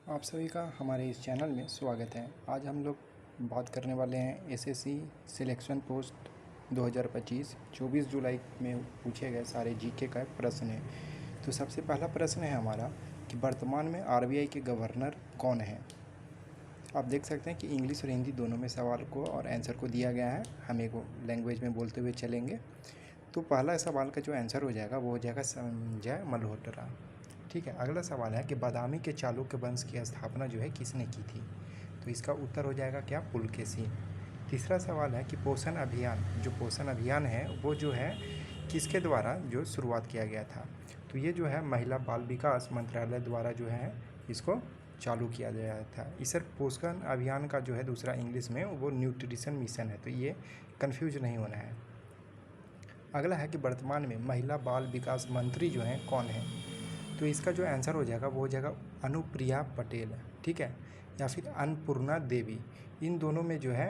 आप सभी का हमारे इस चैनल में स्वागत है। आज हम लोग बात करने वाले हैं एसएससी सिलेक्शन पोस्ट 2025 24 जुलाई में पूछे गए सारे जीके का प्रश्न है। तो सबसे पहला प्रश्न है हमारा कि वर्तमान में आरबीआई के गवर्नर कौन है। आप देख सकते हैं कि इंग्लिश और हिंदी दोनों में सवाल को और आंसर को दिया गया है। हम एक लैंग्वेज में बोलते हुए चलेंगे। तो पहला सवाल का जो आंसर हो जाएगा वो हो जाएगा संजय मल्होत्रा। ठीक है। अगला सवाल है कि बादामी के चालुक्य वंश की स्थापना जो है किसने की थी। तो इसका उत्तर हो जाएगा क्या, पुलकेशी। तीसरा सवाल है कि पोषण अभियान है वो जो है किसके द्वारा जो शुरुआत किया गया था। तो ये जो है महिला बाल विकास मंत्रालय द्वारा जो है इसको चालू किया गया था। इस पोषण अभियान का जो है दूसरा इंग्लिश में वो न्यूट्रिशन मिशन है। तो ये कन्फ्यूज नहीं होना है। अगला है कि वर्तमान में महिला बाल विकास मंत्री जो हैं कौन है। तो इसका जो आंसर हो जाएगा वो हो जाएगा अनुप्रिया पटेल। ठीक है, या फिर अन्नपूर्णा देवी। इन दोनों में जो है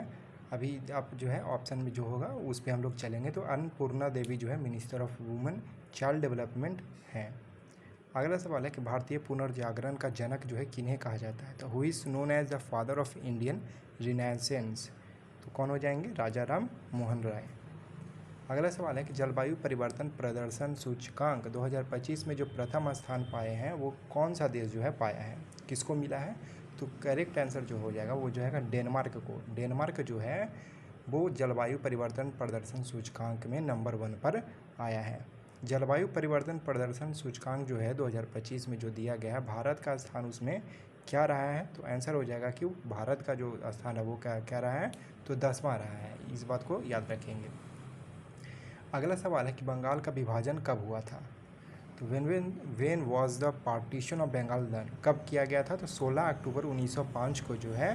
अभी आप जो है ऑप्शन में जो होगा उस पर हम लोग चलेंगे। तो अन्नपूर्णा देवी जो है minister of women child development हैं। अगला सवाल है कि भारतीय पुनर्जागरण का जनक जो है किन्हें कहा जाता है। तो who is known as the father of Indian renaissance. तो कौन हो जाएंगे, राजा राम मोहन राय। अगला सवाल है कि जलवायु परिवर्तन प्रदर्शन सूचकांक 2025 में जो प्रथम स्थान पाए हैं वो कौन सा देश जो है पाया है, किसको मिला है। तो करेक्ट आंसर जो हो जाएगा वो जो है डेनमार्क को। डेनमार्क जो है वो जलवायु परिवर्तन प्रदर्शन सूचकांक में नंबर 1 पर आया है। जलवायु परिवर्तन प्रदर्शन सूचकांक जो है 2025 में जो दिया गया है, भारत का स्थान उसमें क्या रहा है। तो आंसर हो जाएगा कि भारत का जो स्थान है वो क्या रहा है, तो 10वां रहा है। इस बात को याद रखेंगे। अगला सवाल है कि बंगाल का विभाजन कब हुआ था। तो when was the partition of Bengal done, कब किया गया था। तो 16 अक्टूबर 1905 को जो है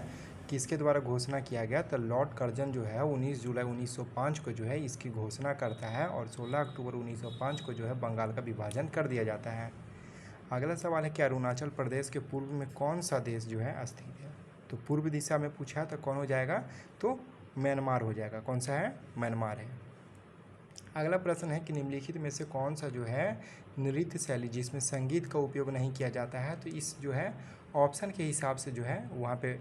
किसके द्वारा घोषणा किया गया। तो लॉर्ड कर्जन जो है 19 जुलाई 1905 को जो है इसकी घोषणा करता है और 16 अक्टूबर 1905 को जो है बंगाल का विभाजन कर दिया जाता है। अगला सवाल है कि अरुणाचल प्रदेश के पूर्व में कौन सा देश जो है स्थित है। तो पूर्व दिशा में पूछा है तो कौन हो जाएगा, तो म्यांमार हो जाएगा। कौन सा है, म्यांमार है। अगला प्रश्न है कि निम्नलिखित में से कौन सा जो है नृत्य शैली जिसमें संगीत का उपयोग नहीं किया जाता है। तो इस जो है ऑप्शन के हिसाब से जो है वहाँ पे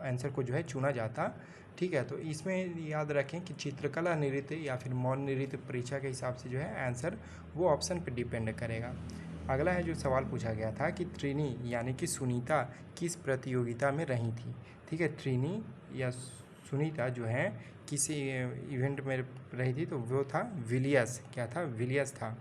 आंसर को जो है चुना जाता। ठीक है, तो इसमें याद रखें कि चित्रकला नृत्य या फिर मौन नृत्य परीक्षा के हिसाब से जो है आंसर वो ऑप्शन पे डिपेंड करेगा। अगला है जो सवाल पूछा गया था कि त्रिनी यानी कि सुनीता किस प्रतियोगिता में रही थी। ठीक है, त्रिनी या सुनीता जो है किसी इवेंट में रही थी, तो वो था विलियस। क्या था, विलियस था।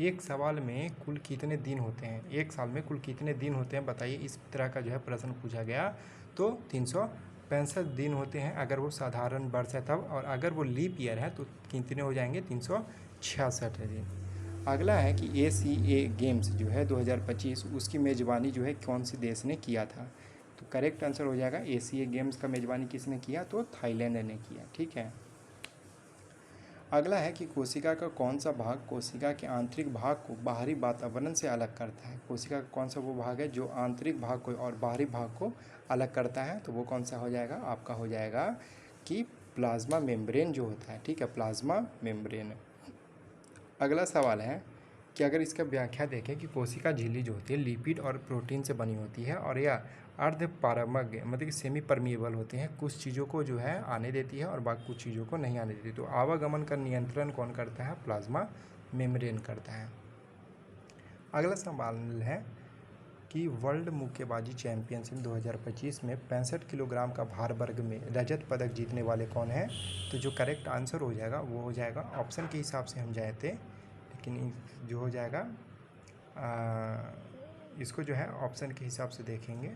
एक सवाल में कुल कितने दिन होते हैं, एक साल में कुल कितने दिन होते हैं बताइए। इस तरह का जो है प्रश्न पूछा गया। तो 365 दिन होते हैं अगर वो साधारण वर्ष है तब, और अगर वो लीप ईयर है तो कितने हो जाएंगे, 366 दिन। अगला है कि एसीए गेम्स जो है 2025 उसकी मेज़बानी जो है कौन से देश ने किया था। तो करेक्ट आंसर हो जाएगा एसीए गेम्स का मेज़बानी किसने किया, तो थाईलैंड ने किया। ठीक है। अगला है कि कोशिका का कौन सा भाग कोशिका के आंतरिक भाग को बाहरी वातावरण से अलग करता है। कोशिका का कौन सा वो भाग है जो आंतरिक भाग को और बाहरी भाग को अलग करता है। तो वो कौन सा हो जाएगा, आपका हो जाएगा कि प्लाज्मा मेम्ब्रेन जो होता है। ठीक है, प्लाज्मा मेम्ब्रेन। अगला सवाल है कि अगर इसका व्याख्या देखें कि कोशिका झिल्ली जो होती है लिपिड और प्रोटीन से बनी होती है और यह अर्धपारगम्य मतलब कि सेमी परमिएबल होते हैं। कुछ चीज़ों को जो है आने देती है और बाकी कुछ चीज़ों को नहीं आने देती। तो आवागमन का नियंत्रण कौन करता है, प्लाज्मा मेम्ब्रेन करता है। अगला सवाल है कि वर्ल्ड मुक्केबाजी चैंपियनशिप 2025 में 65 किलोग्राम का भार वर्ग में रजत पदक जीतने वाले कौन हैं। तो जो करेक्ट आंसर हो जाएगा वो हो जाएगा, ऑप्शन के हिसाब से हम जाए थे लेकिन जो हो जाएगा इसको जो है ऑप्शन के हिसाब से देखेंगे।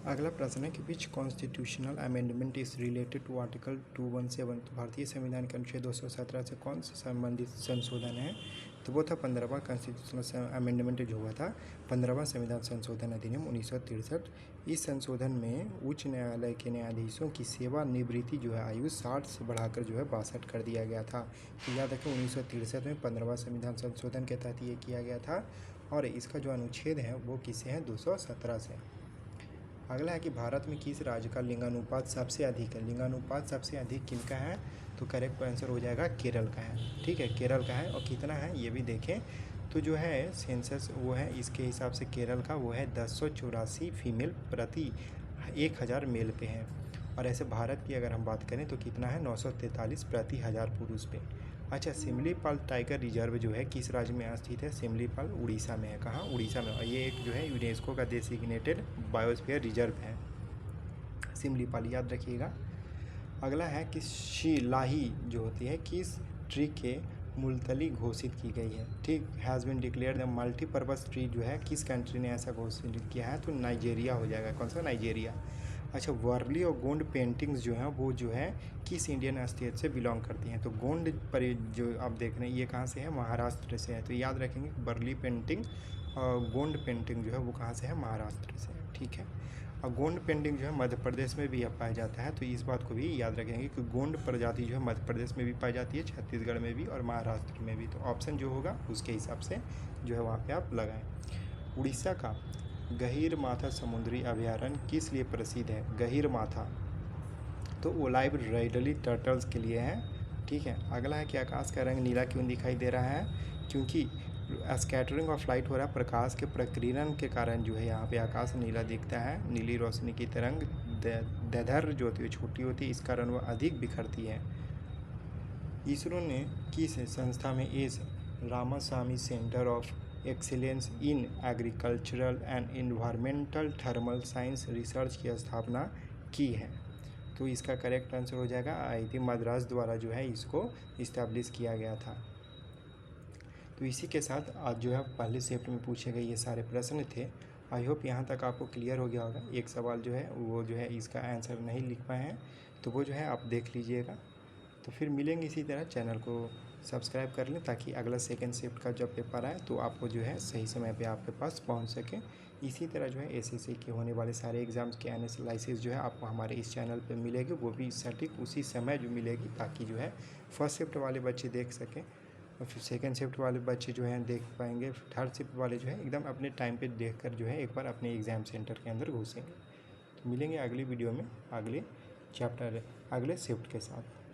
अगला प्रश्न है कि which constitutional amendment is related to article 217। तो भारतीय संविधान के अनुच्छेद 217 से कौन से संबंधित संशोधन है। तो वो था 15वां कॉन्स्टिट्यूशनल अमेंडमेंट जो हुआ था 15वां संविधान संशोधन अधिनियम 1963। इस संशोधन में उच्च न्यायालय के न्यायाधीशों की सेवानिवृत्ति जो है आयु 60 से बढ़ाकर जो है 62 कर दिया गया था। तो याद रखें 1963 में 15वां संविधान संशोधन के तहत ये किया गया था और इसका जो अनुच्छेद है वो किससे है, 217 से। अगला है कि भारत में किस राज्य का लिंगानुपात सबसे अधिक है। लिंगानुपात सबसे अधिक किनका है, तो करेक्ट आंसर हो जाएगा केरल का है। ठीक है, केरल का है। और कितना है ये भी देखें तो जो है सेंसस वो है इसके हिसाब से केरल का वो है 1084 फीमेल प्रति 1000 मेल पे है। और ऐसे भारत की अगर हम बात करें तो कितना है 943 प्रति 1000 पुरुष पे। अच्छा, सिमलीपाल टाइगर रिजर्व जो है किस राज्य में स्थित है? सिमलीपाल उड़ीसा में है। कहाँ? उड़ीसा में। और ये एक जो है यूनेस्को का डेसिग्नेटेड बायोस्फीयर रिजर्व है सिमलीपाल, याद रखिएगा। अगला है कि शीलाही जो होती है किस ट्री के मुल्तली घोषित की गई है? ठीक, has been declared the multipurpose tree जो है किस कंट्री ने ऐसा घोषित किया है? तो नाइजेरिया हो जाएगा। कौन सा? नाइजेरिया। अच्छा, वर्ली और गोंड पेंटिंग्स जो हैं वो जो है किस इंडियन स्टेट से बिलोंग करती हैं? तो गोंड पर जो आप देख रहे हैं ये कहाँ से है? महाराष्ट्र से है। तो याद रखेंगे वर्ली पेंटिंग और गोंड पेंटिंग जो है वो कहाँ से है? महाराष्ट्र से है। ठीक है। और गोंड पेंटिंग जो है मध्य प्रदेश में भी पाया जाता है, तो इस बात को भी याद रखेंगे कि गोंड प्रजाति जो है मध्य प्रदेश में भी पाई जाती है, छत्तीसगढ़ में भी और महाराष्ट्र में भी। तो ऑप्शन जो होगा उसके हिसाब से जो है वहाँ पे आप लगाएं। उड़ीसा का गहीरमाथा समुद्री अभयारण्य किस लिए प्रसिद्ध है? गहीरमाथा तो ओलाइव रेडली टर्टल्स के लिए है। ठीक है। अगला है कि आकाश का रंग नीला क्यों दिखाई दे रहा है? क्योंकि स्कैटरिंग ऑफ लाइट हो रहा है, प्रकाश के प्रकीर्णन के कारण जो है यहाँ पे आकाश नीला दिखता है। नीली रोशनी की तरंग दैर्ध्य जो होती है छोटी होती है, इस कारण वह अधिक बिखरती है। इसरो ने किस संस्था में S Ramaswamy centre of excellence in agricultural and environmental thermal science research की स्थापना की है? तो इसका करेक्ट आंसर हो जाएगा IIT मद्रास द्वारा जो है इसको इस्टेब्लिश किया गया था। तो इसी के साथ आज जो है पहले शिफ्ट में पूछे गए ये सारे प्रश्न थे। आई होप यहाँ तक आपको क्लियर हो गया होगा। एक सवाल जो है वो जो है इसका आंसर नहीं लिख पाए हैं तो वो जो है आप देख लीजिएगा। तो फिर मिलेंगे इसी तरह। चैनल को सब्सक्राइब कर लें ताकि अगला सेकंड शिफ्ट का जब पेपर आए तो आपको जो है सही समय पे आपके पास पहुंच सके। इसी तरह जो है SSC के होने वाले सारे एग्ज़ाम्स के एनालिसिस जो है आपको हमारे इस चैनल पे मिलेगी, वो भी सटीक उसी समय जो मिलेगी ताकि जो है फर्स्ट शिफ्ट वाले बच्चे देख सकें और फिर सेकंड शिफ्ट वाले बच्चे जो हैं देख पाएंगे, थर्ड शिफ्ट वाले जो है एकदम अपने टाइम पे देखकर जो है एक बार अपने एग्ज़ाम सेंटर के अंदर घुसेंगे। तो मिलेंगे अगली वीडियो में अगले चैप्टर अगले शिफ्ट के साथ।